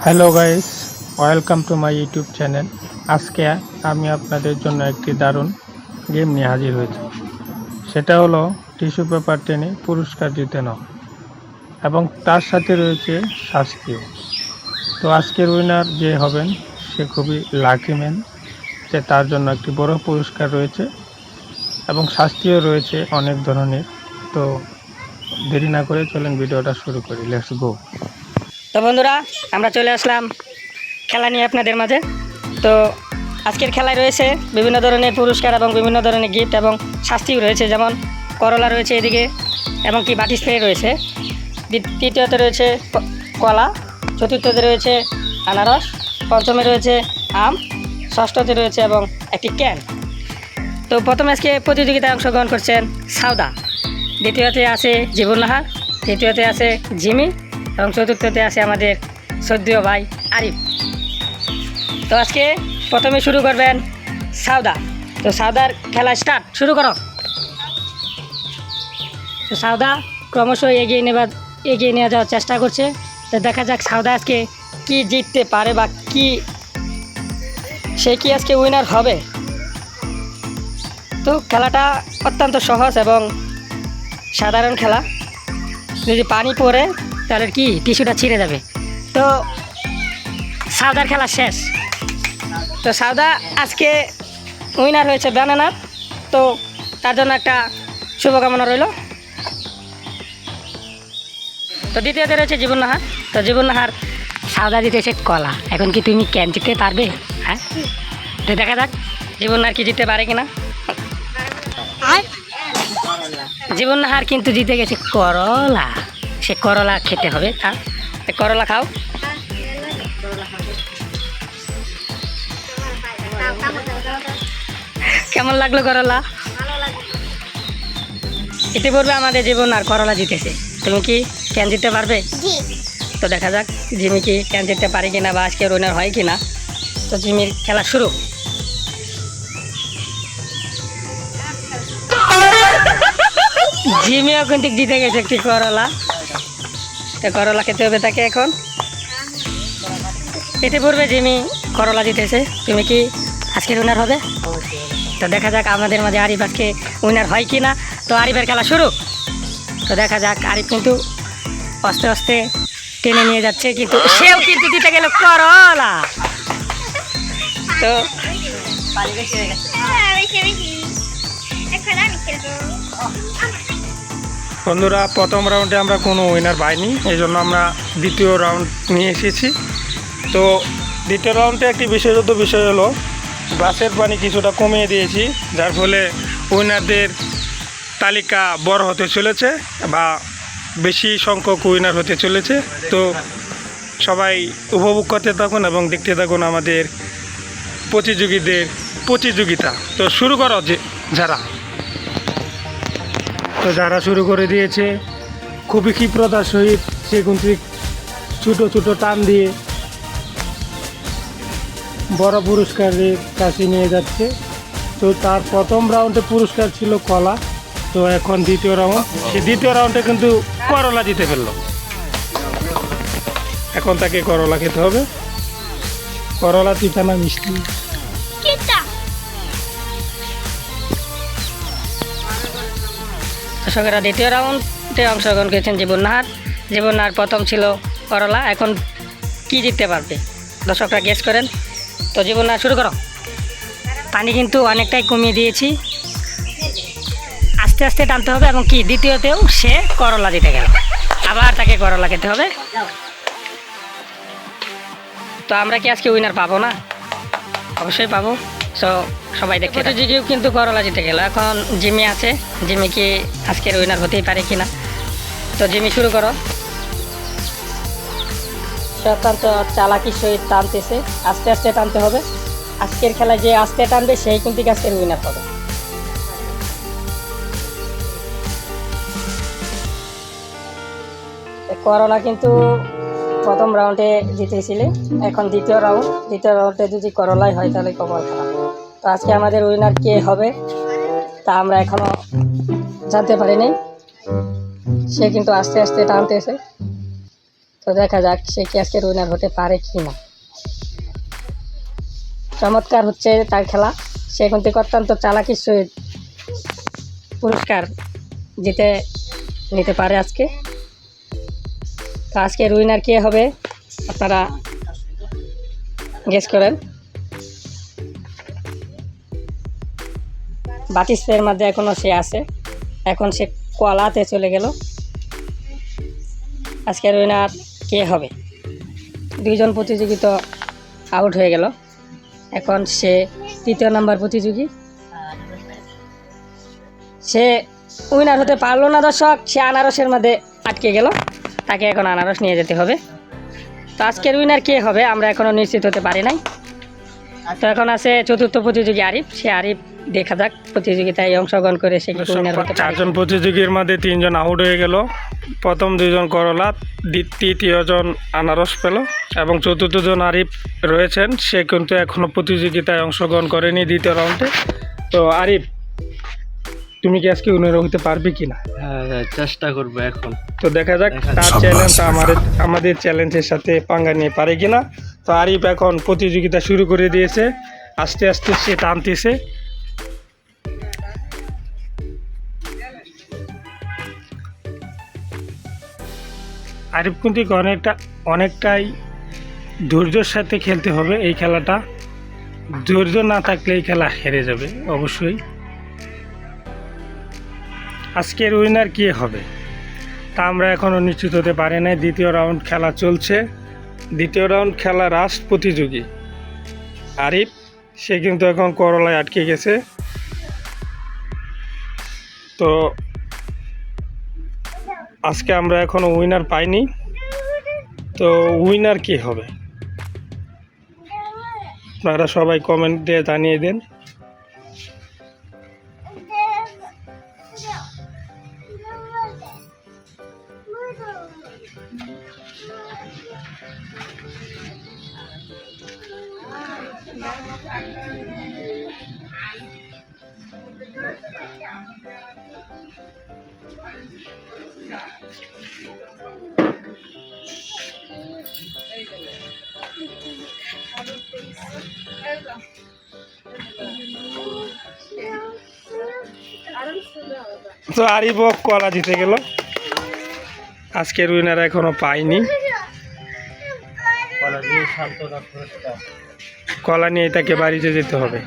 Hello guys, welcome to my YouTube channel. আজকে আমি আপনাদের জন্য একটি দারুণ গেম নিয়ে হাজির হয়েছি। সেটা হলো টিস্যু পেপার টেনে পুরস্কার জিতে নাও, এবং তার সাথে রয়েছে শাস্তিও। তো আজকের উইনার যে হবেন সে খুবই লাকি ম্যান, যে তার জন্য একটি বড় পুরস্কার রয়েছে এবং শাস্তিও রয়েছে অনেক ধরনের। তো দেরি না করে চলেন ভিডিওটা শুরু করি, লেটস গো। তো বন্ধুরা, আমরা চলে আসলাম খেলা নিয়ে আপনাদের মাঝে। তো আজকের খেলায় রয়েছে বিভিন্ন ধরনের পুরস্কার এবং বিভিন্ন ধরনের গিফট এবং শাস্তিও রয়েছে, যেমন করলা রয়েছে এদিকে এবং কি বাটি স্প্রে রয়েছে, তৃতীয়তে রয়েছে কলা, চতুর্থতে রয়েছে আনারস, পঞ্চমে রয়েছে আম, ষষ্ঠতে রয়েছে এবং একটি ক্যান। তো প্রথমে আজকে প্রতিযোগিতায় অংশগ্রহণ করছেন সাউদা, দ্বিতীয়তে আছে জীবন নাহার, তৃতীয়তে আছে জিমি এবং চতুর্থতে আছে আমাদের শ্রদ্ধেয় ভাই আরিফ। তো আজকে প্রথমে শুরু করবেন সাউদা। তো সাউদার খেলা স্টার্ট, শুরু করো। তো সাউদা ক্রমশ এগিয়ে নিয়ে যাওয়ার চেষ্টা করছে। তো দেখা যাক সাউদা আজকে কি জিততে পারে বা সে কি আজকে উইনার হবে। তো খেলাটা অত্যন্ত সহজ এবং সাধারণ খেলা। যদি পানি পড়ে তাহলে কি টিস্যুটা ছিঁড়ে যাবে। তো সাউদার খেলা শেষ। তো সাউদা আজকে উইনার হয়েছে ব্যানানার। তো তার জন্য একটা শুভকামনা রইল। তো দ্বিতীয়তে রয়েছে জীবন নাহার। তো জীবন নাহার, সাউদা জিতেছে কলা, এখন কি তুমি ক্যান জিততে পারবে? হ্যাঁ, তো দেখা যাক জীবন নাহার কি জিততে পারে কিনা। জীবন নাহার কিন্তু জিতে গেছে করলা, সে করলা খেতে হবে। তার করলা খাও। কেমন লাগলো করলা? ইতিপূর্বে আমাদের জীবন আর করলা জিতেছে, তুমি কি ক্যান জিততে পারবে? তো দেখা যাক জিমি কি ক্যান জিততে পারে কিনা বা আজকে উইনার হয় কিনা। তো জিমির খেলা শুরু। জিমিও কিন্তু জিতে গেছে একটি করলা। তো করলা খেতে হবে তাকে এখন। ইতিপূর্বে জিমি করলা জিতেছে, তুমি কি আজকের উইনার হবে? তো দেখা যাক আমাদের মাঝে আরিফ আজকে উইনার হয় কি না। তো আরিফের খেলা শুরু। তো দেখা যাক আরিফ কিন্তু আস্তে আস্তে টেনে নিয়ে যাচ্ছে, কিন্তু সেও কিন্তু দিতে গেল করলা। তো বন্ধুরা, প্রথম রাউন্ডে আমরা কোনো উইনার পাইনি, এই জন্য আমরা দ্বিতীয় রাউন্ড নিয়ে এসেছি। তো দ্বিতীয় রাউন্ডে একটি বিশেষত বিষয় হলো গ্লাসের পানি কিছুটা কমিয়ে দিয়েছি, যার ফলে উইনারদের তালিকা বড় হতে চলেছে বা বেশি সংখ্যক উইনার হতে চলেছে। তো সবাই উপভোগ করতে থাকুন এবং দেখতে থাকুন আমাদের প্রতিযোগিতা। তো শুরু করো যারা শুরু করে দিয়েছে খুবই ক্ষিপ্রতার সহিত, সে কিন্তু ছোটো ছোটো টান দিয়ে বড় পুরস্কারের কাছে নিয়ে যাচ্ছে। তো তার প্রথম রাউন্ডে পুরস্কার ছিল কলা। তো এখন দ্বিতীয় রাউন্ডে কিন্তু করলা জিতে ফেললো। এখন তাকে করলা খেতে হবে। করলা তিতা না মিষ্টি? দর্শকেরা দ্বিতীয় রাউন্ডে অংশগ্রহণ করেছেন জীবন নাহার প্রথম ছিল করলা, এখন কি জিততে পারবে দর্শকরা গেস করেন। তো জীবন নাহার শুরু করো। পানি কিন্তু অনেকটাই কমিয়ে দিয়েছি, আস্তে আস্তে টানতে হবে এবং কি দ্বিতীয়তেও সে করলা জিতে গেল, আবার তাকে করলা খেতে হবে। তো আমরা কি আজকে উইনার পাবো না? অবশ্যই পাবো। সো সবাই দেখতে জিগিও কিন্তু করলা জিতে গেল। এখন জিমি আছে, জিমি কি আজকের উইনার হতেই পারে কিনা। তো জিমি শুরু করো। সে অত্যন্ত চালাকির সহিত টানতেছে, আস্তে আস্তে টানতে হবে। আজকের খেলায় যে আস্তে টানবে সেই কিন্তু আজকের উইনার হবে। করলা কিন্তু প্রথম রাউন্ডে জিতেছিলে, এখন দ্বিতীয় রাউন্ডে যদি করলাই হয় তাহলে কপাল খারাপ। তো আজকে আমাদের উইনার কে হবে তা আমরা এখনো জানতে পারিনি। সে কিন্তু আস্তে আস্তে টানতেছে। তো দেখা যাক সে কি আজকের উইনার হতে পারে কি না। চমৎকার হচ্ছে তার খেলা, সে এখন থেকে অত্যন্ত চালাকির সহিত পুরস্কার জিতে নিতে পারে আজকে। তো আজকের উইনার কে হবে আপনারা গেস করেন। বাটি স্প্রের মধ্যে এখনও সে আছে, এখন সে কলাতে চলে গেল। আজকের উইনার কে হবে? দুইজন প্রতিযোগী তো আউট হয়ে গেল, এখন সে তৃতীয় নাম্বার প্রতিযোগী, সে উইনার হতে পারলো না দর্শক, সে আনারসের মধ্যে আটকে গেল, তাকে এখন আনারস নিয়ে যেতে হবে। তো আজকের উইনার কে হবে আমরা এখনও নিশ্চিত হতে পারি নাই। তো এখন আছে চতুর্থ প্রতিযোগী আরিফ, সে আরিফ দেখা যাক প্রতিযোগিতায় অংশগ্রহণ করে সে কি উইনার হতে পারে। চারজন প্রতিযোগীর মধ্যে তিনজন আউট হয়ে গেল, প্রথম দুইজন করলা, তৃতীয়জন আনারস পেল এবং চতুর্থ জন আরিফ রয়েছেন, সে কিন্তু এখনো প্রতিযোগিতায় অংশগ্রহণ করেনি দ্বিতীয় রাউন্ডে। তো আরিফ, তুমি কি আজকে উইনার হতে পারবে কিনা? হ্যাঁ, চেষ্টা করবো এখন। তো দেখা যাক তার চ্যালেঞ্জ আমাদের চ্যালেঞ্জের সাথে পাঙ্গা নিয়ে পারে কিনা। তো আরিফ এখন প্রতিযোগিতা শুরু করে দিয়েছে, আস্তে আস্তে সে টানতেছে। আরিফ কিন্তু অনেকটাই ধৈর্যের সাথে খেলতে হবে এই খেলাটা, ধৈর্য না থাকলে এই খেলা হেরে যাবে অবশ্যই। আজকের উইনার কে হবে তা আমরা এখনও নিশ্চিত হতে পারি না। দ্বিতীয় রাউন্ড খেলা চলছে, দ্বিতীয় রাউন্ড খেলা লাস্ট প্রতিযোগী আরিফ, সে কিন্তু এখন করলায় আটকে গেছে। তো আজকে আমরা এখনও উইনার পাইনি, তো উইনার কে হবে আপনারা সবাই কমেন্ট দিয়ে জানিয়ে দেন। তো আরিফ কলা জিতে গেল, আজকের উইনার এখনো পাইনি। কলা নিয়ে তাকে বাড়িতে যেতে হবে।